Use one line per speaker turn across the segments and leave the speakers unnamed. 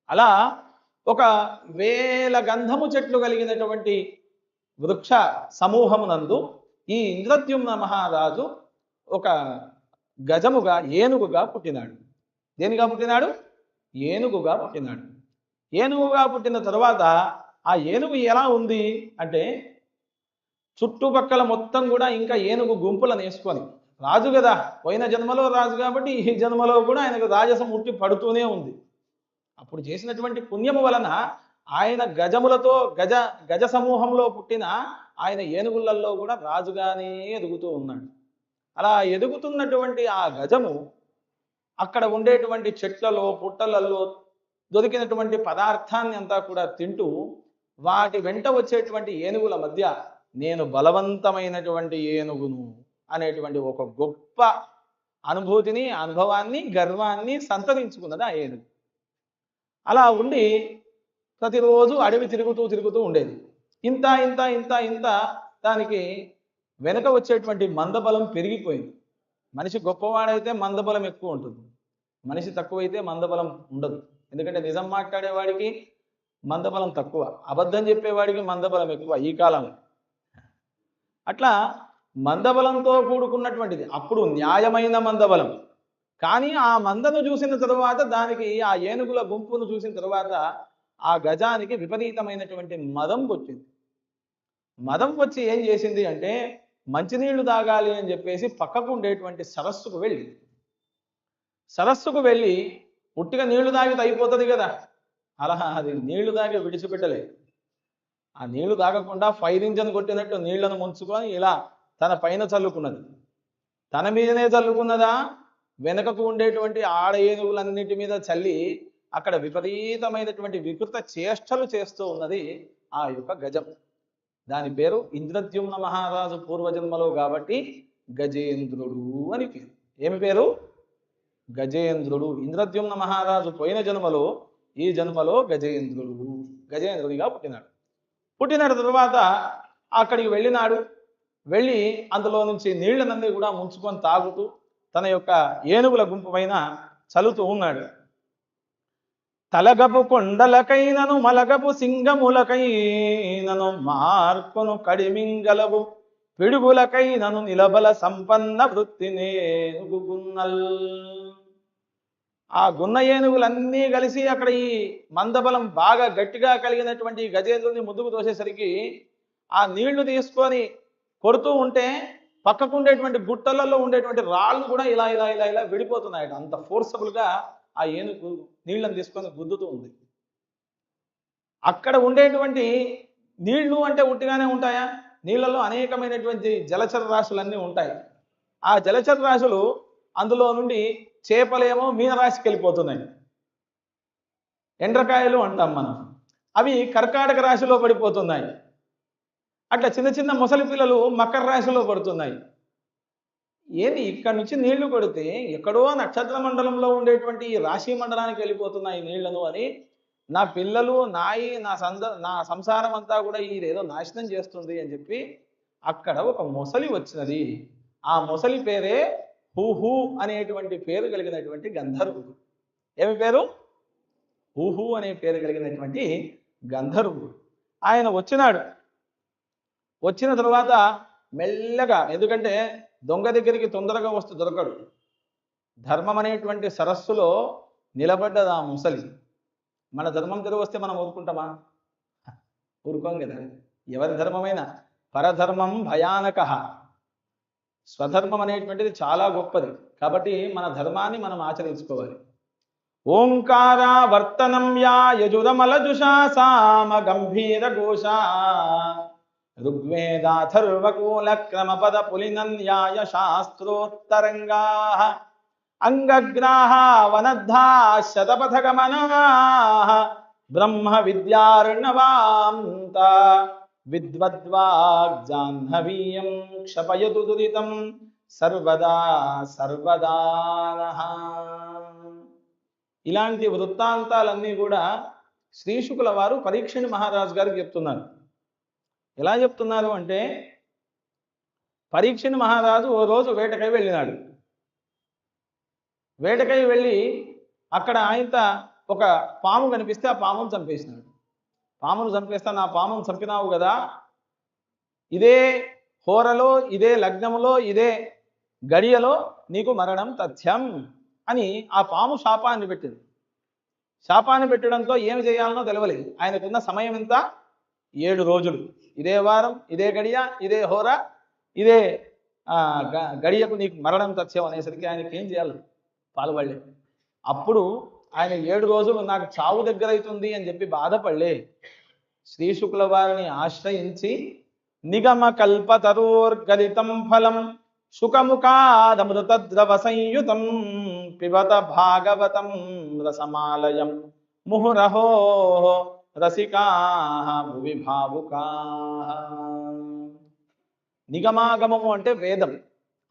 అలా ఒక వేల గంధము చెట్లు కలిగినటువంటి వృక్ష సమూహమునందు ఈ ఇంద్రద్యుమ్న మహారాజు ఒక గజముగా ఏనుగుగా పుట్టినాడు. దేనిగా పుట్టినాడు? ఏనుగుగా పుట్టినాడు. ఏనుగుగా పుట్టిన తరువాత ఆ ఏనుగు ఎలా ఉంది అంటే చుట్టుపక్కల మొత్తం కూడా ఇంకా ఏనుగు గుంపులను వేసుకొని, రాజు కదా, పోయిన జన్మలో రాజు కాబట్టి ఈ జన్మలో కూడా ఆయనకు రాజసం ముట్టి పడుతూనే ఉంది. అప్పుడు చేసినటువంటి పుణ్యము వలన ఆయన గజములతో గజ సమూహంలో పుట్టిన ఆయన ఏనుగులలో కూడా రాజుగానే ఎదుగుతూ ఉన్నాడు. అలా ఎదుగుతున్నటువంటి ఆ గజము అక్కడ ఉండేటువంటి చెట్లలో పుట్టలలో దొరికినటువంటి పదార్థాన్ని అంతా కూడా తింటూ వాటి వెంట వచ్చేటువంటి ఏనుగుల మధ్య నేను బలవంతమైనటువంటి ఏనుగును అనేటువంటి ఒక గొప్ప అనుభూతిని, అనుభవాన్ని, గర్వాన్ని సంతరించుకున్నది ఆ ఏనుగు. అలా ఉండి ప్రతిరోజు అడవి తిరుగుతూ ఉండేది. ఇంత ఇంత ఇంత ఇంత దానికి వెనక వచ్చేటువంటి మందబలం పెరిగిపోయింది. మనిషి గొప్పవాడైతే మందబలం ఎక్కువ ఉంటుంది, మనిషి తక్కువైతే మందబలం ఉండదు. ఎందుకంటే నిజం మాట్లాడేవాడికి మందబలం తక్కువ, అబద్ధం చెప్పేవాడికి మందబలం ఎక్కువ ఈ కాలంలో. అట్లా మందబలంతో కూడుకున్నటువంటిది అప్పుడు న్యాయమైన మందబలం. కానీ ఆ మందను చూసిన తరువాత, దానికి ఆ ఏనుగుల గుంపును చూసిన తరువాత ఆ గజానికి విపరీతమైనటువంటి మదం వచ్చింది. మదం వచ్చి ఏం చేసింది అంటే మంచినీళ్లు తాగాలి అని చెప్పేసి పక్కకు ఉండేటువంటి సరస్సుకు వెళ్ళి ఉట్టిగా నీళ్లు తాగితే అయిపోతుంది కదా, అలా అది నీళ్లు తాగి విడిచిపెట్టలేదు. ఆ నీళ్లు తాగకుండా ఫైర్ ఇంజన్ కొట్టినట్టు నీళ్లను ముంచుకొని ఇలా తన పైన చల్లుకున్నది. తన మీదనే చల్లుకున్నదా, వెనకకు ఉండేటువంటి ఆడ ఏనుగులన్నిటి మీద చల్లి అక్కడ విపరీతమైనటువంటి వికృత చేష్టలు చేస్తూ ఉన్నది ఆ యొక్క గజం. దాని పేరు ఇంద్రద్యుమ్న మహారాజు పూర్వజన్మలో కాబట్టి గజేంద్రుడు అని పేరు. ఏమి పేరు? గజేంద్రుడు. ఇంద్రద్యుమ్న మహారాజు పోయిన జన్మలో, ఈ జన్మలో గజేంద్రుడిగా పుట్టినాడు. పుట్టిన తరువాత అక్కడికి వెళ్ళినాడు. వెళ్ళి అందులో నుంచి నీళ్లనన్నీ కూడా ముంచుకొని తాగుతూ తన యొక్క ఏనుగుల గుంపు పైన చల్లుతూ ఉన్నాడు. తలగపు కొండలకైనను మలగపు సింగములకైనను మార్కొను కడిమింగలవు పిడుగులకైనను నిలబల సంపన్న వృత్తినేనుగున్నల్. ఆ గున్న ఏనుగులన్నీ కలిసి అక్కడ ఈ మందబలం బాగా గట్టిగా కలిగినటువంటి గజేంద్రుని ముందుకు తోసేసరికి ఆ నీళ్లు తీసుకొని కొడుతూ ఉంటే పక్కకు ఉండేటువంటి గుట్టలలో ఉండేటువంటి రాళ్ళు కూడా ఇలా ఇలా ఇలా ఇలా విడిపోతున్నాయి. అంత ఫోర్సబుల్గా ఆ ఏనుగు నీళ్లను తీసుకొని గుద్దుతూ ఉంది. అక్కడ ఉండేటువంటి నీళ్లు అంటే ఉట్టిగానే ఉంటాయా? నీళ్లలో అనేకమైనటువంటి జలచర రాశులన్నీ ఉంటాయి. ఆ జలచర రాశులు అందులో నుండి చేపలేమో మీనరాశికి వెళ్ళిపోతున్నాయి, ఎండ్రకాయలు అంటాం మనం, అవి కర్కాటక రాశిలో పడిపోతున్నాయి. అట్లా చిన్న చిన్న మొసలి పిల్లలు మకర రాశిలో పడుతున్నాయి. ఏది ఇక్కడి నుంచి నీళ్లు కొడితే ఎక్కడో నక్షత్ర మండలంలో ఉండేటువంటి రాశి మండలానికి వెళ్ళిపోతున్నాయి నీళ్లను అని నా పిల్లలు నా సంసారం అంతా కూడా ఇదేదో నాశనం చేస్తుంది అని చెప్పి అక్కడ ఒక మొసలి వచ్చినది. ఆ మొసలి పేరే హూహు అనేటువంటి పేరు కలిగినటువంటి గంధర్వుడు. ఏమి పేరు? హూహు అనే పేరు కలిగినటువంటి గంధర్వుడు. ఆయన వచ్చినాడు. వచ్చిన తర్వాత మెల్లగా, ఎందుకంటే దొంగ దగ్గరికి తొందరగా వస్తూ దొరకడు, ధర్మం అనేటువంటి సరస్సులో నిలబడ్డది ఆ ముసలి. మన ధర్మం తిరిగి వస్తే మనం ఊరుకుంటామా? ఊరుకోం కదా. ఎవరి ధర్మమైనా పరధర్మం భయానక, స్వధర్మం అనేటువంటిది చాలా గొప్పది. కాబట్టి మన ధర్మాన్ని మనం ఆచరించుకోవాలి. ఓంకార వర్తనం యా యజురమలజుషా సామ గంభీర ఘోషా ఋగ్వేదాథర్వకూల క్రమపద పులినన్యాయ శాస్త్రోత్తరంగా అంగగ్రాహ వనద్ధా శతపథగమనా బ్రహ్మ విద్యార్ణవాంత విద్వద్వాగ్జాహ్నవీయం క్షపయతు దురితం సర్వదా సర్వదానః. ఇలాంటి వృత్తాంతాలన్నీ కూడా శ్రీశుకుల వారు పరీక్షణి మహారాజు గారికి చెప్తున్నారు. ఎలా చెప్తున్నారు అంటే, పరీక్షణి మహారాజు ఓ రోజు వేటకై వెళ్ళినాడు. వేటకై వెళ్ళి అక్కడ ఆయనత ఒక పాము కనిపిస్తే ఆ పామును చంపేసినాడు. పామును చంపేస్తా, నా పామును చంపినావు కదా, ఇదే హోరలో, ఇదే లగ్నములో, ఇదే గడియలో నీకు మరణం తథ్యం అని ఆ పాము శాపాన్ని పెట్టింది. శాపాన్ని పెట్టడంతో ఏమి చేయాలనో తెలవలేదు. ఆయనకున్న సమయం ఎంత? 7 రోజులు. ఇదే వారం, ఇదే గడియ, ఇదే హోర, ఇదే గడియకు నీకు మరణం తథ్యం అనేసరికి ఆయనకి ఏం చేయాలి? పాల్పడలే. అప్పుడు ఆయన 7 రోజులు నాకు చావు దగ్గర అవుతుంది అని చెప్పి బాధపడలే. శ్రీ శుక్ల వారిని ఆశ్రయించి నిగమ కల్పతరోర్గలితం ఫలం శుకముఖాదమృతద్రవ సంయుతం పిబత భాగవతం రసమాలయం ముహురహో రసికా భువి భావుకా. నిగమాగమము అంటే వేదం.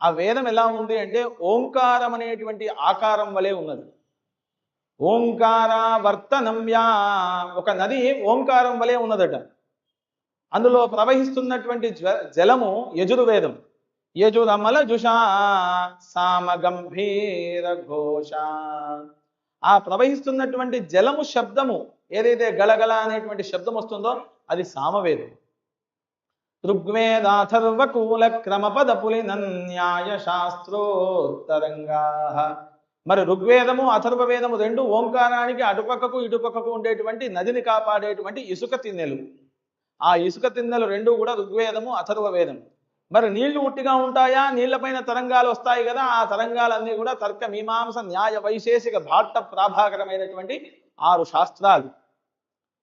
ఆ వేదం ఎలా ఉంది అంటే ఓంకారం అనేటువంటి ఆకారం వలె ఉన్నది. ఓంకారావర్తనంయా, ఒక నది ఓంకారం వలె ఉన్నదట. అందులో ప్రవహిస్తున్నటువంటి జలము యజుర్వేదం. యజురమల జుషా సామ గంభీర ఘోష. ఆ ప్రవహిస్తున్నటువంటి జలము శబ్దము ఏదైతే గలగల అనేటువంటి శబ్దం వస్తుందో అది సామవేదం. ఋగ్వేదాథర్వకూల క్రమపద పులినన్యాయ శాస్త్రోత్తరంగా. మరి ఋగ్వేదము అథర్వవేదము రెండు ఓంకారానికి అటుపక్కకు ఇటుపక్కకు ఉండేటువంటి నదిని కాపాడేటువంటి ఇసుక తిన్నెలు. ఆ ఇసుక తిన్నెలు రెండు కూడా ఋగ్వేదము అథర్వవేదం. మరి నీళ్లు ఉట్టిగా ఉంటాయా? నీళ్లపైన తరంగాలు వస్తాయి కదా, ఆ తరంగాలన్నీ కూడా తర్క మీమాంస న్యాయ వైశేషిక భాట్ట ప్రాభాకరమైనటువంటి 6 శాస్త్రాలు.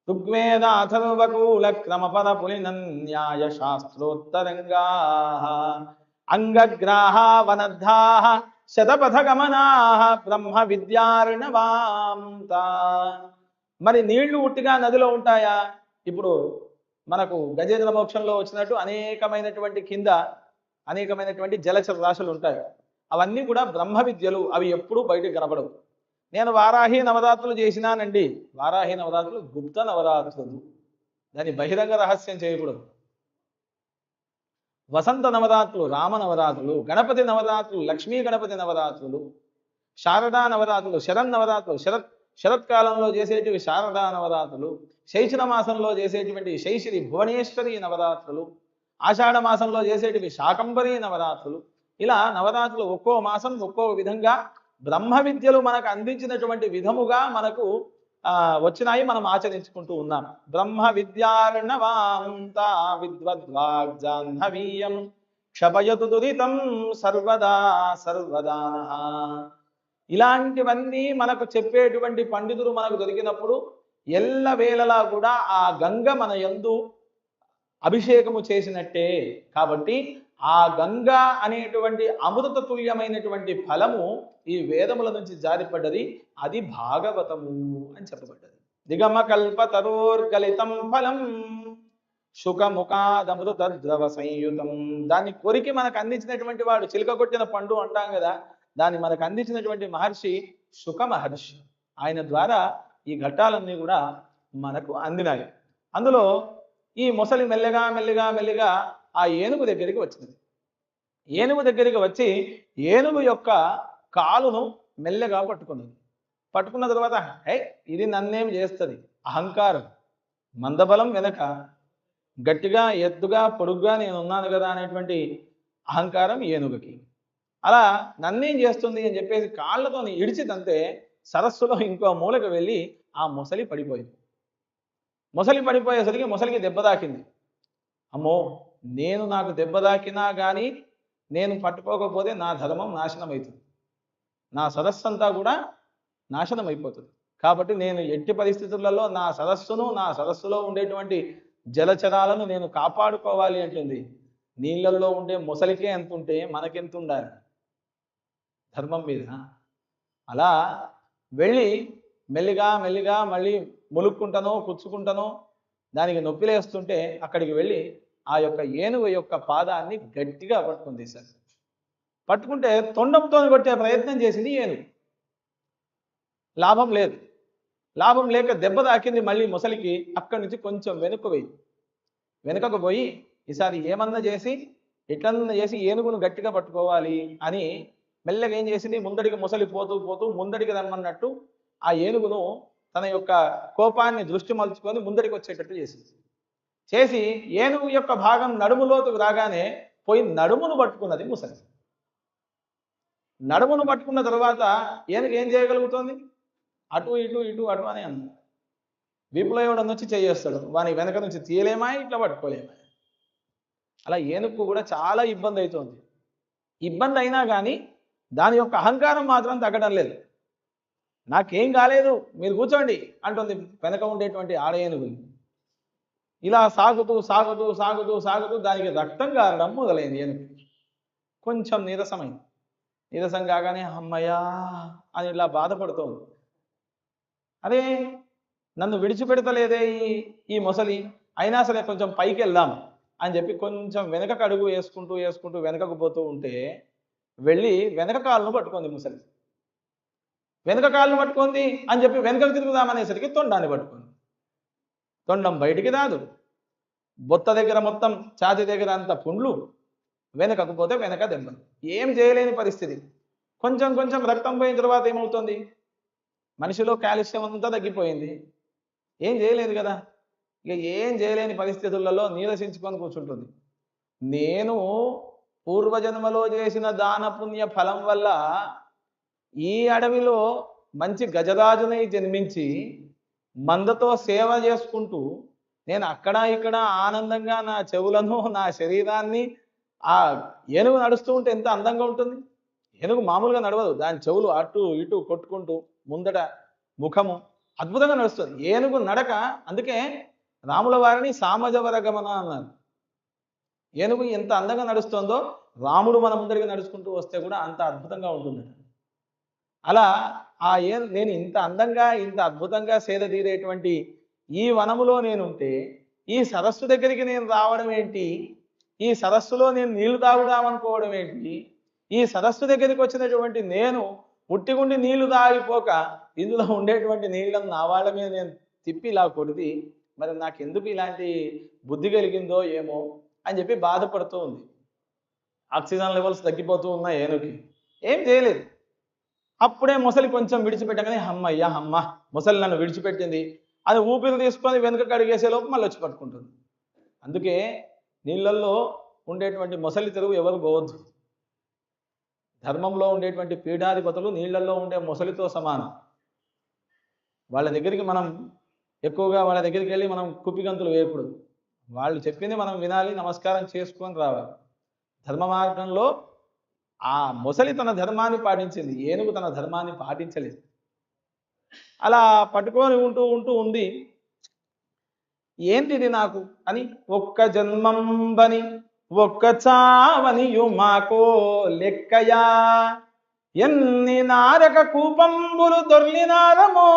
ఋగ్వేద అథర్వకూల క్రమపద పులినన్యాయ శాస్త్రోత్తరంగా అంగగ్రాహ వనద్ధాః శతపథ గమనాః బ్రహ్మ విద్యార్ణవాంత. మరి నీళ్లు ఉట్టిగా నదిలో ఉంటాయా? ఇప్పుడు మనకు గజేంద్ర మోక్షంలో వచ్చినట్టు అనేకమైనటువంటి జలచర రాశులు ఉంటాయి. అవన్నీ కూడా బ్రహ్మ విద్యలు. అవి ఎప్పుడూ బయటకు కనబడవు. నేను వారాహి నవరాత్రులు చేసినానండి. వారాహి నవరాత్రులు గుప్త నవరాత్రులు, దాని బహిరంగ రహస్యం చేయకూడదు. వసంత నవరాత్రులు రామ నవరాత్రులు, గణపతి నవరాత్రులు లక్ష్మీ గణపతి నవరాత్రులు, శారదా నవరాత్రులు శరన్నవరాత్రులు, శరత్కాలంలో చేసేటివి శారదా నవరాత్రులు, శైశిర మాసంలో చేసేటువంటి శైశిరి భువనేశ్వరి నవరాత్రులు, ఆషాఢ మాసంలో చేసేటివి శాకంబరి నవరాత్రులు. ఇలా నవరాత్రులు ఒక్కో మాసం ఒక్కో విధంగా బ్రహ్మ విద్యలు మనకు అందించినటువంటి విధముగా మనకు వచ్చినాయి, మనం ఆచరించుకుంటూ ఉన్నాం. బ్రహ్మ విద్యార్ణవాంత విద్వద్వాగ్జాహ్నవీయం క్షపయతు దురితం సర్వదా సర్వదానః. ఇలాంటివన్నీ మనకు చెప్పేటువంటి పండితులు మనకు దొరికినప్పుడు ఎల్లవేళలా కూడా ఆ గంగ మన యందు అభిషేకము చేసినట్టే. కాబట్టి ఆ గంగ అనేటువంటి అమృత తుల్యమైనటువంటి ఫలము ఈ వేదముల నుంచి జారిపడ్డది. అది భాగవతము అని చెప్పబడ్డది. నిగమ కల్పతరోర్గలితం ఫలం శుకముఖాదమృత ద్రవ సంయుతం. దాన్ని కొరికి మనకు అందించినటువంటి వాడు, చిలుక కొట్టిన పండు అంటాం కదా, దాన్ని మనకు అందించినటువంటి మహర్షి శుక మహర్షి. ఆయన ద్వారా ఈ ఘట్టాలన్నీ కూడా మనకు అందినాయి. అందులో ఈ మొసలి మెల్లగా మెల్లిగా మెల్లిగా ఆ ఏనుగు దగ్గరికి వచ్చింది. ఏనుగు దగ్గరికి వచ్చి ఏనుగు యొక్క కాలును మెల్లగా పట్టుకున్నది. పట్టుకున్న తర్వాత ఇది నన్నేం చేస్తుంది, అహంకారం, మందబలం వెనక గట్టిగా ఎత్తుగా పొడుగ్గా నేను ఉన్నాను కదా అనేటువంటి అహంకారం ఏనుగుకి. అలా నన్నేం చేస్తుంది అని చెప్పేసి కాళ్ళతో ఇడిచిదంతే సరస్సులో ఇంకో మూలకు వెళ్ళి ఆ మొసలి పడిపోయింది. మొసలి పడిపోయేసరికి మొసలికి దెబ్బ తాకింది. అమ్మో, నాకు దెబ్బ తాకినా కానీ నేను పట్టుకోకపోతే నా ధర్మం నాశనం అవుతుంది, నా సరస్సు అంతా కూడా నాశనం అయిపోతుంది. కాబట్టి నేను ఎట్టి పరిస్థితులలో నా సరస్సులో ఉండేటువంటి జలచరాలను నేను కాపాడుకోవాలి అంటుంది. నీళ్ళల్లో ఉండే మొసలికే ఎంత ఉంటే మనకెంత ఉండాలి ధర్మం మీద. అలా వెళ్ళి మెల్లిగా మెల్లిగా మళ్ళీ ములుక్కుంటానో పుచ్చుకుంటానో దానికి నొప్పిలేస్తుంటే అక్కడికి వెళ్ళి ఆ యొక్క ఏనుగు యొక్క పాదాన్ని గట్టిగా పట్టుకుంది. సార్ పట్టుకుంటే తొండంతో కొట్టే ప్రయత్నం చేసింది ఏనుగు. లాభం లేదు. లాభం లేక దెబ్బ తాకింది మళ్ళీ మొసలికి. అక్కడి నుంచి కొంచెం వెనుకకు పోయి ఈసారి ఏమన్నా చేసి ఎట్లన్నా చేసి ఏనుగును గట్టిగా పట్టుకోవాలి అని మెల్లగా ఏం చేసింది, ముందడికి మొసలి పోతూ పోతూ ముందడికి రమ్మన్నట్టు ఆ ఏనుగును తన యొక్క కోపాన్ని దృష్టి మలుచుకొని ముందరికి వచ్చేటట్టు చేసింది. చేసి ఏనుగు యొక్క భాగం నడుములోకి రాగానే పోయి నడుమును పట్టుకున్నది ముసలి. నడుమును పట్టుకున్న తర్వాత ఏనుగు ఏం చేయగలుగుతుంది? అటు ఇటు ఇటు అటు అని అన్న వీపులో ఎవడన్నా వచ్చి చేయేస్తాడు, వాని వెనక నుంచి తీయలేమా, ఇట్లా పట్టుకోలేమా. అలా ఏనుగు కూడా చాలా ఇబ్బంది అవుతుంది. ఇబ్బంది అయినా కానీ దాని యొక్క అహంకారం మాత్రం తగ్గడం లేదు. నాకేం కాలేదు, మీరు కూర్చోండి అంటుంది వెనక ఉండేటువంటి ఆడ ఏనుగులు. ఇలా సాగుతూ సాగుతూ సాగుతూ సాగుతూ దానికి రక్తం కారడం మొదలైంది. ఏనుగు కొంచెం నీరసమైంది. నీరసం కాగానే అమ్మయ్యా అని ఇలా బాధపడుతోంది. అదే నన్ను విడిచిపెడతలేదే ఈ మొసలి, అయినా సరే కొంచెం పైకి వెళ్దాం అని చెప్పి కొంచెం వెనకకు అడుగు వేసుకుంటూ వేసుకుంటూ వెనకకు పోతూ ఉంటే వెళ్ళి వెనక కాళ్ళను పట్టుకుంది ముసలి. వెనక కాళ్ళను పట్టుకుంది అని చెప్పి వెనకకు తిరుగుదామనేసరికి తొండాన్ని పట్టుకుంది. తొండం బయటికి రాదు, బొత్త దగ్గర మొత్తం ఛాతీ దగ్గర అంత పుండ్లు, వెనకకు పోతే వెనక దెబ్బలు, ఏం చేయలేని పరిస్థితి. కొంచెం కొంచెం రక్తం పోయిన తర్వాత ఏమవుతుంది? మనిషిలో కాల్షియం అంతా తగ్గిపోయింది, ఏం చేయలేదు కదా. ఇక ఏం చేయలేని పరిస్థితులలో నీరసించుకొని కూర్చుంటుంది. నేను పూర్వజన్మలో చేసిన దాన పుణ్య ఫలం వల్ల ఈ అడవిలో మంచి గజరాజునై జన్మించి మందతో సేవ చేసుకుంటూ నేను అక్కడ ఇక్కడ ఆనందంగా నా చెవులను నా శరీరాన్ని ఆ ఏనుగు నడుస్తూ ఉంటే ఎంత అందంగా ఉంటుంది. ఏనుగు మామూలుగా నడవదు, దాని చెవులు అటు ఇటు కొట్టుకుంటూ ముందట ముఖము అద్భుతంగా నడుస్తుంది. ఏనుగు నడక, అందుకే రాముల వారిని సామజవర గమన అన్నారు. ఏనుగు ఎంత అందంగా నడుస్తుందో రాముడు మన ముందరికి నడుచుకుంటూ వస్తే కూడా అంత అద్భుతంగా ఉంటుంది. అలా నేను ఇంత అందంగా ఇంత అద్భుతంగా సేద తీరేటువంటి ఈ వనములో నేనుంటే ఈ సరస్సు దగ్గరికి నేను రావడం ఏంటి, ఈ సరస్సులో నేను నీళ్లు తాగుదామనుకోవడం ఏంటి, ఈ సరస్సు దగ్గరికి వచ్చినటువంటి నేను ఉట్టిగుండి నీళ్లు తాగిపోక ఇందులో ఉండేటువంటి నీళ్ళను నా వాళ్ళ మీద నేను తిప్పి ఇలా కొడితే మరి నాకెందుకు ఇలాంటి బుద్ధి కలిగిందో ఏమో అని చెప్పి బాధపడుతూ ఉంది. ఆక్సిజన్ లెవెల్స్ తగ్గిపోతూ ఉన్నాయి ఏనుగుకి, ఏం చేయలేదు. అప్పుడే ముసలి కొంచెం విడిచిపెట్టగానే అమ్మయ్యా అమ్మ ముసలి నన్ను విడిచిపెట్టింది అది ఊపిరి తీసుకొని వెనుకకు అడిగేసే లోపు మళ్ళీ వచ్చి పట్టుకుంటుంది. అందుకే నీళ్ళల్లో ఉండేటువంటి మొసలి తెరువు ఎవరు పోవద్దు. ధర్మంలో ఉండేటువంటి పీఠాధిపతులు నీళ్లలో ఉండే మొసలితో సమానం. వాళ్ళ దగ్గరికి మనం ఎక్కువగా వాళ్ళ దగ్గరికి వెళ్ళి మనం కుప్పిగంతులు వేయకూడదు. వాళ్ళు చెప్పింది మనం వినాలి, నమస్కారం చేసుకొని రావాలి. ధర్మ మార్గంలో ఆ మొసలి తన ధర్మాన్ని పాటించింది, ఏనుగు తన ధర్మాన్ని పాటించలేదు. అలా పట్టుకొని ఉంటూ ఉంటూ ఉంది. ఏంటిది నాకు అని, ఒక్క జన్మంబని ఒక్క చావనియు మాకో లెక్కయా, ఎన్ని నారక కూపంబులు దొర్లినారమో,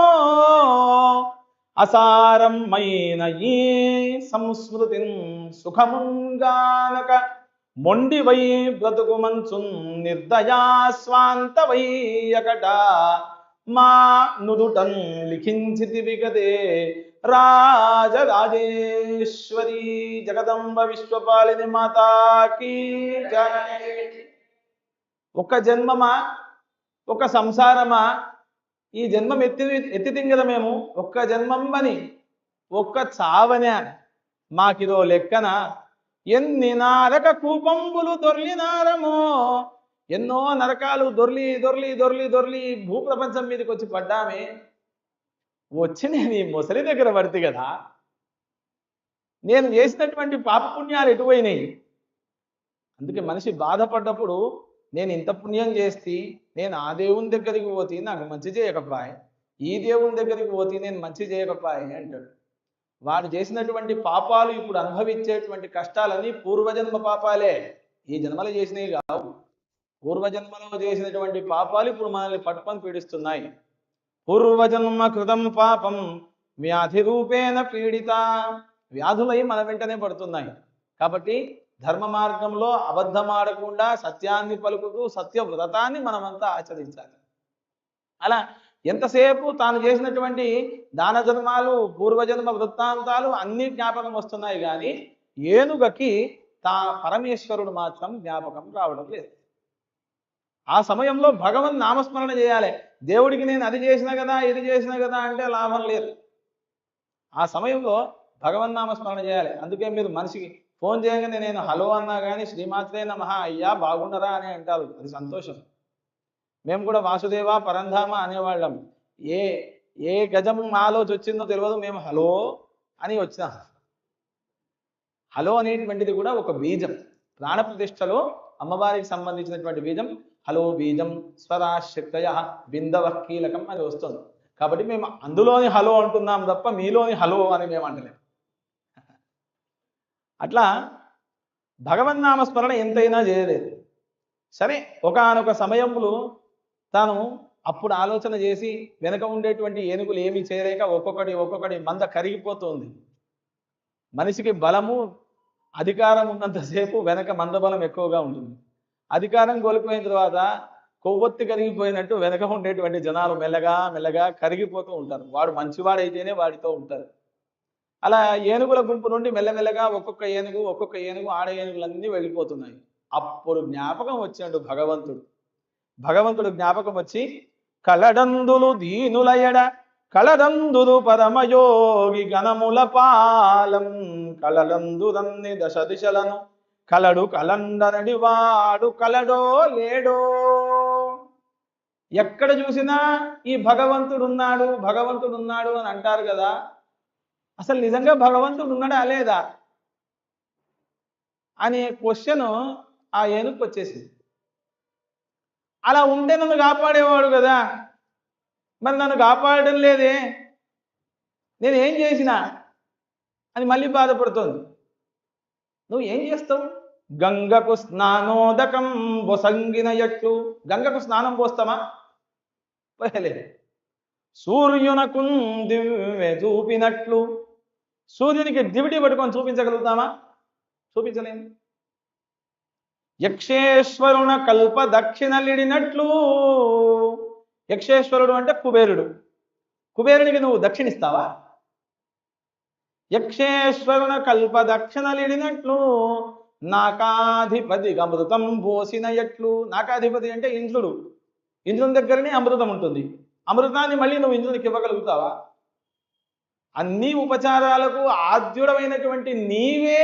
అసారమైన ఈ సంస్మృతిన్ సుఖముంగానక, మొండివై బ్రతుకు మంచున్ నిర్దయా స్వాంతవై అకట, మా నుదుటన్ లిఖించితివి గదే రాజరాజేశ్వరి జగదంబ విశ్వపాలిని మాతాకి జయ. ఒక జన్మమా, ఒక సంసారమా, ఈ జన్మం ఎత్తి తింగద మేము, ఒక్క జన్మమ్మని ఒక్క చావనే మాకిదో లెక్కన, ఎన్ని నారక కూపంబులు దొర్లినారమో, ఎన్నో నరకాలు దొర్లి దొర్లి దొర్లి దొర్లి భూప్రపంచం మీదకి వచ్చి పడ్డామే, వచ్చి నేను ఈ ముసలి దగ్గర పడితే కదా, నేను చేసినటువంటి పాపపుణ్యాలు ఎటుపోయినాయి. అందుకే మనిషి బాధపడ్డప్పుడు నేను ఇంత పుణ్యం చేస్తే నేను ఆ దేవుని దగ్గరికి పోతే నాకు మంచి చేయకపోయే, ఈ దేవుని దగ్గరికి పోతే నేను మంచి చేయకపోయే అంటాడు. వాడు చేసినటువంటి పాపాలు ఇప్పుడు అనుభవించేటువంటి కష్టాలన్నీ పూర్వజన్మ పాపాలే, ఈ జన్మలో చేసినవి కావు. పూర్వజన్మలో చేసినటువంటి పాపాలు ఇప్పుడు మనల్ని పట్టుకొని పీడిస్తున్నాయి. పూర్వజన్మ కృతం పాపం వ్యాధి రూపేణ పీడిత, వ్యాధులై మన వెంటనే పడుతున్నాయి. కాబట్టి ధర్మ మార్గంలో అబద్ధమాడకుండా సత్యాన్ని పలుకుతూ సత్య వ్రతాన్ని మనమంతా ఆచరించాలి. అలా ఎంతసేపు తాను చేసినటువంటి దాన ధర్మాలు పూర్వజన్మ వృత్తాంతాలు అన్ని జ్ఞాపకం వస్తున్నాయి, కానీ ఏనుగకి పరమేశ్వరుడు మాత్రం జ్ఞాపకం రావడం లేదు. ఆ సమయంలో భగవన్ నామస్మరణ చేయాలి. దేవుడికి నేను అది చేసినా కదా, ఇది చేసినా కదా అంటే లాభం లేదు. ఆ సమయంలో భగవన్నామస్మరణ చేయాలి. అందుకే మీరు మనిషికి ఫోన్ చేయగానే నేను హలో అన్నా కానీ శ్రీమాత్రే నమః అయ్యా బాగున్నారా అని అంటారు. అది సంతోషం. మేము కూడా వాసుదేవ పరంధామ అనేవాళ్ళం. ఏ ఏ గజము మాలోచి వచ్చిందో తెలియదు, మేము హలో అని వచ్చినాం. హలో అనేటువంటిది కూడా ఒక బీజం. ప్రాణప్రతిష్టలో అమ్మవారికి సంబంధించినటువంటి బీజం హలో బీజం స్వరాశక్తయ బిందవ కీలకం అని వస్తుంది. కాబట్టి మేము అందులోని హలో అంటున్నాం తప్ప మీలోని హలో అని మేము అంటలేము. అట్లా భగవన్నామస్మరణ ఎంతైనా చేయలేదు. సరే, ఒకానొక సమయంలో తాను అప్పుడు ఆలోచన చేసి వెనక ఉండేటువంటి ఏనుగులు ఏమీ చేయలేక ఒక్కొక్కటి మంద కరిగిపోతుంది. మనిషికి బలము అధికారం ఉన్నంతసేపు వెనక మందబలం ఎక్కువగా ఉంటుంది. అధికారం కోల్పోయిన తర్వాత కొవ్వొత్తి కరిగిపోయినట్టు వెనక ఉండేటువంటి జనాలు మెల్లగా మెల్లగా కరిగిపోతూ ఉంటారు. వాడు మంచివాడైతేనే వాడితో ఉంటారు. అలా ఏనుగుల గుంపు నుండి మెల్లమెల్లగా ఒక్కొక్క ఏనుగు ఆడ ఏనుగులన్నీ వెళ్ళిపోతున్నాయి. అప్పుడు జ్ఞాపకం వచ్చినట్టు భగవంతుడు జ్ఞాపకం వచ్చి కలడందులు దీనులయడ కలడందులు పరమయోగి గణముల పాలం కలడందురన్ని దశ దిశలను కలడు కలండనడి వాడు కలడో లేడో. ఎక్కడ చూసినా ఈ భగవంతుడు ఉన్నాడు అని అంటారు కదా. అసలు నిజంగా భగవంతుడు ఉన్నాడా లేదా అనే క్వశ్చన్ ఆ ఏనుగుకి వచ్చేసింది. అలా ఉంటే నన్ను కాపాడేవాడు కదా, మరి నన్ను కాపాడడం లేదే, నేను ఏం చేసినా అని మళ్ళీ బాధపడుతోంది. నువ్వు ఏం చేస్తావు? గంగకు స్నానోదకం బొసంగిన ఎట్లు. గంగకు స్నానం పోస్తామా? పోయలేదు. సూర్యునకు దివ్వె చూపినట్లు సూర్యునికి దివిటి పట్టుకొని చూపించగలుగుతామా? చూపించలేము. యక్షేశ్వరున కల్ప దక్షిణలిడినట్లు. యక్షేశ్వరుడు అంటే కుబేరుడికి నువ్వు దక్షిణిస్తావా? యక్షేశ్వరున కల్ప దక్షిణలిడినట్లు నాకాధిపతి అమృతం పోసిన ఎట్లు. నాకాధిపతి అంటే ఇంద్రుని దగ్గరనే అమృతం ఉంటుంది. అమృతాన్ని మళ్ళీ నువ్వు ఇంద్రునికి ఇవ్వగలుగుతావా? అన్ని ఉపచారాలకు ఆద్యుడమైనటువంటి నీవే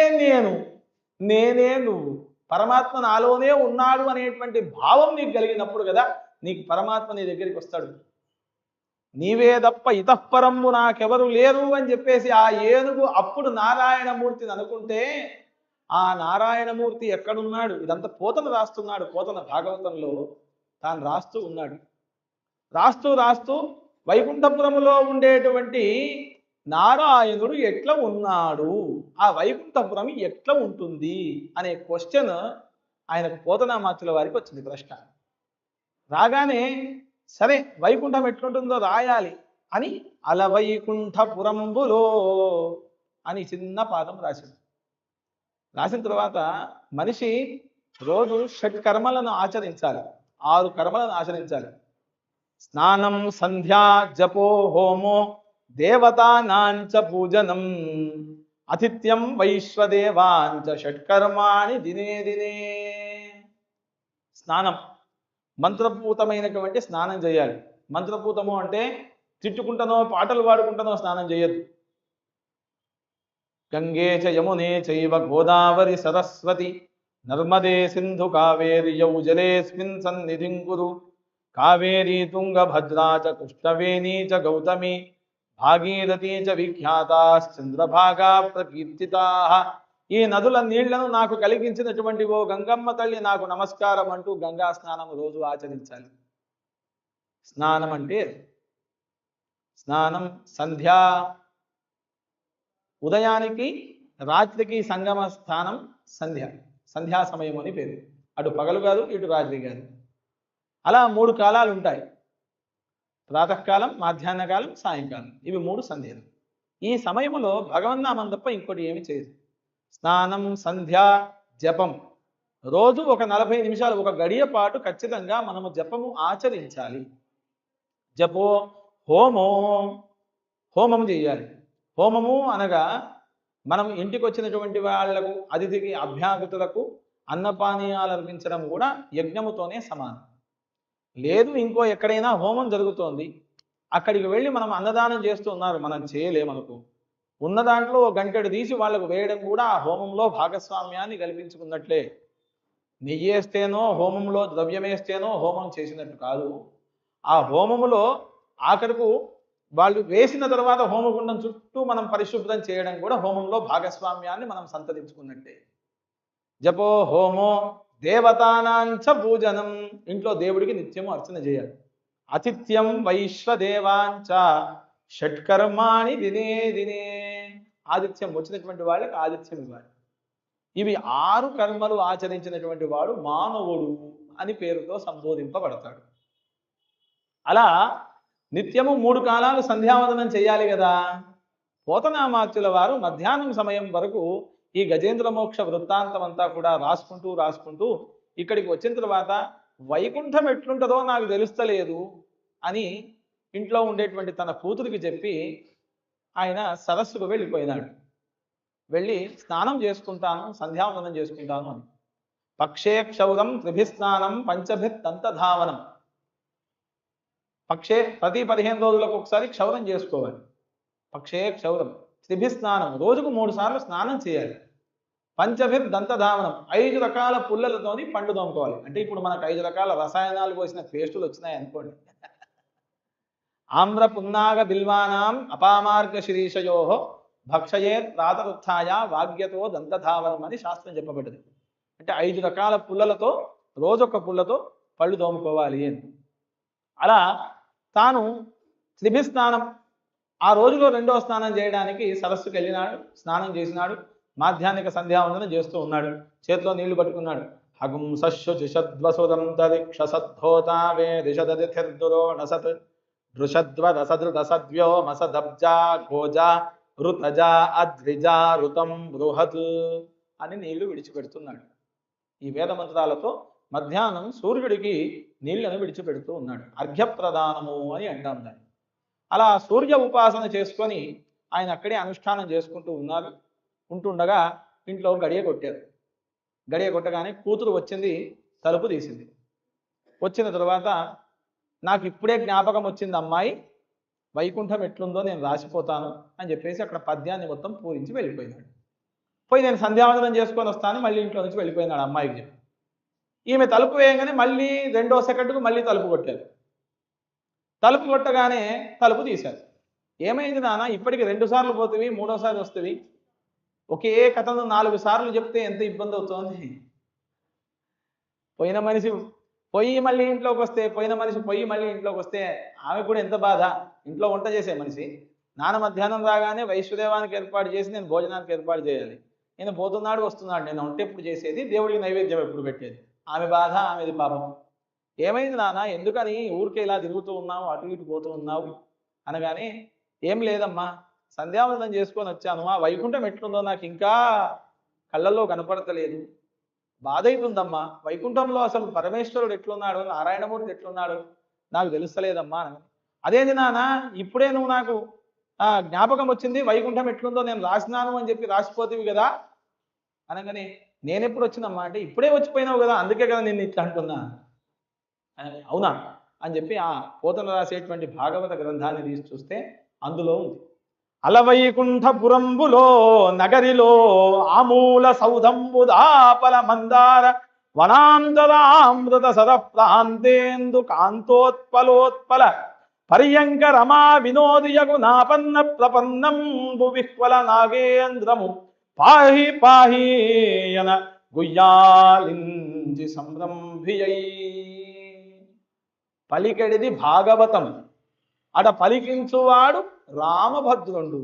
నేనే నువ్వు. పరమాత్మ నాలోనే ఉన్నాడు అనేటువంటి భావం నీకు కలిగినప్పుడు కదా నీకు పరమాత్మ నీ దగ్గరికి వస్తాడు. నీవే తప్ప ఇతఃపరము నాకెవరు లేరు అని చెప్పేసి ఆ ఏనుగు అప్పుడు నారాయణమూర్తిని అనుకుంటే ఆ నారాయణమూర్తి ఎక్కడున్నాడు? ఇదంతా పోతన రాస్తున్నాడు. పోతన భాగవతంలో తాను రాస్తూ ఉన్నాడు. రాస్తూ వైకుంఠపురములో ఉండేటువంటి నారాయణుడు ఎట్లా ఉన్నాడు, ఆ వైకుంఠపురం ఎట్లా ఉంటుంది అనే క్వశ్చన్ ఆయనకు పోతనామాత్యుల వారికి వచ్చింది ప్రశ్న. రాగానే సరే వైకుంఠం ఎట్లుంటుందో రాయాలి అని అలవైకుంఠపురంబులో అని చిన్న పాదం రాసింది. రాసిన తర్వాత మనిషి రోజు షట్కర్మలను ఆచరించాలి, 6 కర్మలను ఆచరించాలి. స్నానం సంధ్యా జపో హోమో దేవతానాంచ పూజనం అతిథ్యం వైశ్వదేవాంచ షట్కర్మాణి దినే. స్నానం మంత్రపూతమైనటువంటి స్నానం చేయాలి. మంత్రపూతము అంటే తిట్టుకుంటానో పాటలు పాడుకుంటానో స్నానం చేయొద్దు. గంగే చ యమునే చైవ గోదావరి సరస్వతి నర్మదే సింధు కావేరి యౌజలేస్మిన్ సన్నిధిం కురు కావేరీ తుంగభద్రా చ కృష్ణవేణీ చ గౌతమి భాగీరథీ చ విఖ్యాతాశ్చంద్రభాగా ప్రకీర్తితాః. ఈ నదుల నీళ్లను నాకు కలిగించినటువంటి ఓ గంగమ్మ తల్లి నాకు నమస్కారం అంటూ గంగా స్నానం రోజు ఆచరించాలి. స్నానం అంటే స్నానం సంధ్యా, ఉదయానికి రాత్రికి సంగమ స్థానం సంధ్యా సమయం అని పేరు. అటు పగలు కాదు, ఇటు రాత్రి కాదు. అలా 3 కాలాలు ఉంటాయి. ప్రాతకాలం, మధ్యాహ్నకాలం, సాయంకాలం. ఇవి 3 సంధ్యలు. ఈ సమయంలో భగవన్నామం తప్ప ఇంకోటి ఏమి చేయదు. స్నానం సంధ్యా జపం రోజు ఒక 40 నిమిషాలు, ఒక గడియ పాటు ఖచ్చితంగా మనము జపము ఆచరించాలి. జపో హోమం చేయాలి. హోమము అనగా మనం ఇంటికి వచ్చినటువంటి వాళ్లకు, అతిథికి, అభ్యాగతులకు అన్నపానీయాలు అర్పించడం కూడా యజ్ఞముతోనే సమానం. లేదు ఇంకో ఎక్కడైనా హోమం జరుగుతోంది, అక్కడికి వెళ్ళి మనం అన్నదానం చేస్తూ ఉన్నారు, మనం చేయలేమనుకో, ఉన్న దాంట్లో ఓ గంటెడు తీసి వాళ్ళకు వేయడం కూడా ఆ హోమంలో భాగస్వామ్యాన్ని కల్పించుకున్నట్లే. నెయ్యేస్తేనో హోమంలో ద్రవ్యమేస్తేనో హోమం చేసినట్టు కాదు. ఆ హోమములో ఆఖరుకు వాళ్ళు వేసిన తర్వాత హోమగుండం చుట్టూ మనం పరిశుభ్రం చేయడం కూడా హోమంలో భాగస్వామ్యాన్ని మనం సంతరించుకున్నట్టే. జపో హోమో దేవతానాంచ పూజనం, ఇంట్లో దేవుడికి నిత్యము అర్చన చేయాలి. అతిథ్యం వైశ్వదేవాంచ షట్కర్మాణి దినే దినే, ఆదిత్యం వచ్చినటువంటి వాళ్ళకి ఆదిత్యం ఇవ్వాలి. ఇవి 6 కర్మలు ఆచరించినటువంటి వాడు మానవుడు అని పేరుతో సంబోధింపబడతాడు. అలా నిత్యము 3 కాలాలు సంధ్యావందనం చేయాలి కదా. పోతనామాత్యుల వారు మధ్యాహ్నం సమయం వరకు ఈ గజేంద్ర మోక్ష వృత్తాంతం అంతా కూడా రాసుకుంటూ ఇక్కడికి వచ్చిన తర్వాత వైకుంఠం ఎట్లుంటుందో నాకు తెలుస్తలేదు అని ఇంట్లో ఉండేటువంటి తన కూతురికి చెప్పి ఆయన సరస్సుకు వెళ్ళిపోయినాడు. వెళ్ళి స్నానం చేసుకుంటాను, సంధ్యావందనం చేసుకుంటాను అని. పక్షే క్షౌరం త్రిభిస్నానం పంచభిర్దంతధావనం. పక్షే ప్రతి 15 రోజులకు ఒకసారి క్షౌరం చేసుకోవాలి. పక్షే క్షౌరం త్రిభిస్నానం, రోజుకు 3 సార్లు స్నానం చేయాలి. పంచభిర్దంతధావనం, 5 రకాల పుల్లలతోని పండు తోముకోవాలి. అంటే ఇప్పుడు మనకు 5 రకాల రసాయనాలు పోసిన పేస్టులు వచ్చినాయి అనుకోండి. ఆమ్ర పున్నాగ బిల్వానాం అపామార్గ శిరీషయో భక్షయేత్ ప్రాతరుత్థాయ వాగ్యతో దంతధావనం అని శాస్త్రం చెప్పబడ్డది. అంటే 5 రకాల పుల్లలతో రోజొక్క పుల్లతో పళ్ళు తోముకోవాలి అని. అలా తాను త్రిభిస్నానం, ఆ రోజులో 2వ స్నానం చేయడానికి సరస్సుకు వెళ్ళినాడు, స్నానం చేసినాడు, మాధ్యాహ్నిక సంధ్యావందనం చేస్తూ ఉన్నాడు. చేతిలో నీళ్లు పట్టుకున్నాడు. హగుం సశ్యుషద్వసుదం తదిక్షసద్ధోతావే దిశదధిర్దురో నసత్ దృషద్వదసదృదసద్వ్యో మసదబ్జా గోజా ఋతజా అద్రిజా ఋతం బృహత్ అని నీళ్లు విడిచిపెడుతున్నాడు. ఈ వేద మంత్రాలతో మధ్యాహ్నం సూర్యుడికి నీళ్లను విడిచిపెడుతూ ఉన్నాడు. అర్ఘ్యప్రదానము అని అంటాం దాన్ని. అలా సూర్య ఉపాసన చేసుకొని ఆయన అక్కడే అనుష్ఠానం చేసుకుంటూ ఉన్నారు. ఉంటుండగా ఇంట్లో గడియ కొట్టారు. గడియ కొట్టగానే కూతురు వచ్చింది, తలుపు తీసింది. వచ్చిన తర్వాత నాకు ఇప్పుడే జ్ఞాపకం వచ్చింది అమ్మాయి, వైకుంఠం ఎట్లుందో నేను రాసిపోతాను అని చెప్పేసి అక్కడ పద్యాన్ని మొత్తం పూరించి వెళ్ళిపోయినాడు. పోయి నేను సంధ్యావందనం చేసుకొని వస్తాను మళ్ళీ ఇంట్లో నుంచి వెళ్ళిపోయినాడు అమ్మాయికి చెప్పి. ఈమె తలుపు వేయగానే మళ్ళీ 2వ సెకండ్కు మళ్ళీ తలుపు కొట్టారు. తలుపు కొట్టగానే తలుపు తీశారు. ఏమైంది నాన్న, ఇప్పటికి 2 సార్లు పోతుంది, 3వసారి వస్తుంది, ఒకే కథను 4 సార్లు చెప్తే ఎంత ఇబ్బంది అవుతుంది. పోయిన మనిషి పొయ్యి మళ్ళీ ఇంట్లోకి వస్తే, పోయిన మనిషి పొయ్యి మళ్ళీ ఇంట్లోకి వస్తే ఆమె కూడా ఎంత బాధ. ఇంట్లో వంట చేసే మనిషి నాన్న మధ్యాహ్నం రాగానే వైశ్వదేవానికి ఏర్పాటు చేసి నేను భోజనానికి ఏర్పాటు చేయాలి. నేను పోతున్నాడు వస్తున్నాడు, నేను వంట ఎప్పుడు చేసేది, దేవుడికి నైవేద్యం ఎప్పుడు పెట్టేది. ఆమె బాధ ఆమెది పాపం. ఏమైంది నాన్న, ఎందుకని ఊరికే ఇలా తిరుగుతూ ఉన్నావు, అటు ఇటు పోతూ ఉన్నావు అనగానే, ఏం లేదమ్మా, సంధ్యావందనం చేసుకొని వచ్చాను, ఆ వైకుంఠం ఎట్లుందో నాకు ఇంకా కళ్ళల్లో కనపడతలేదు, బాధ అవుతుందమ్మా. వైకుంఠంలో అసలు పరమేశ్వరుడు ఎట్లున్నాడు, నారాయణమూర్తి ఎట్లున్నాడు నాకు తెలుస్తలేదమ్మా అనగా, అదేంటి నాన్న, ఇప్పుడే నువ్వు నాకు జ్ఞాపకం వచ్చింది, వైకుంఠం ఎట్లుందో నేను రాసినాను అని చెప్పి రాసిపోతేవి కదా అనగానే, నేనెప్పుడు వచ్చినమ్మా అంటే, ఇప్పుడే వచ్చిపోయినావు కదా, అందుకే కదా నేను ఇట్లా అంటున్నా. అవునా అని చెప్పి ఆ పోతన రాసేటువంటి భాగవత గ్రంథాన్ని తీసి చూస్తే అందులో ఉంది. అలవైకుంఠపురంబులో నగరిలో ఆమూల సౌధంబుదాపల మందార వనాంతరామృత సద ప్రాంతేందు కాంతోత్పలోత్పల పర్యంక రమా వినోదియగు నాపన్న ప్రపన్నంబు విహ్వల నాగేంద్రము పాహి పాహీయన గుయ్యాలించి సంరంభియై. పలికెడిది భాగవతం, అడ పలికించువాడు రామభద్రుండు.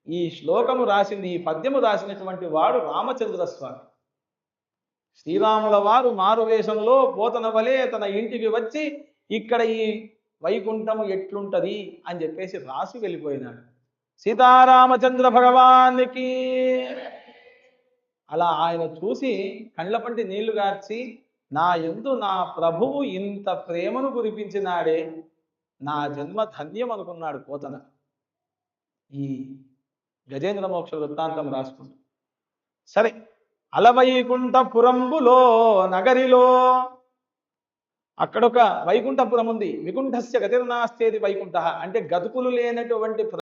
ఈ శ్లోకము రాసింది, ఈ పద్యము రాసినటువంటి వాడు రామచంద్ర స్వామి. శ్రీరాముల వారు మారువేషంలో పోతన వలె తన ఇంటికి వచ్చి ఇక్కడ ఈ వైకుంఠము ఎట్లుంటది అని చెప్పేసి రాసి వెళ్ళిపోయినాడు. సీతారామచంద్ర భగవానికి. అలా ఆయన చూసి కళ్ళపంటి నీళ్లు గార్చి, నా యందు నా ప్రభువు ఇంత ప్రేమను కురిపించినాడే, నా జన్మ ధన్యం అనుకున్నాడు పోతన. ఈ గజేంద్ర మోక్ష వృత్తాంతం రాసుకుంది. సరే, అలవైకుంఠపురంబులో నగరిలో అక్కడొక వైకుంఠపురం ఉంది. వికుంఠస్య గతిర్నాస్తేది వైకుంఠ అంటే గతుకులు లేనటువంటి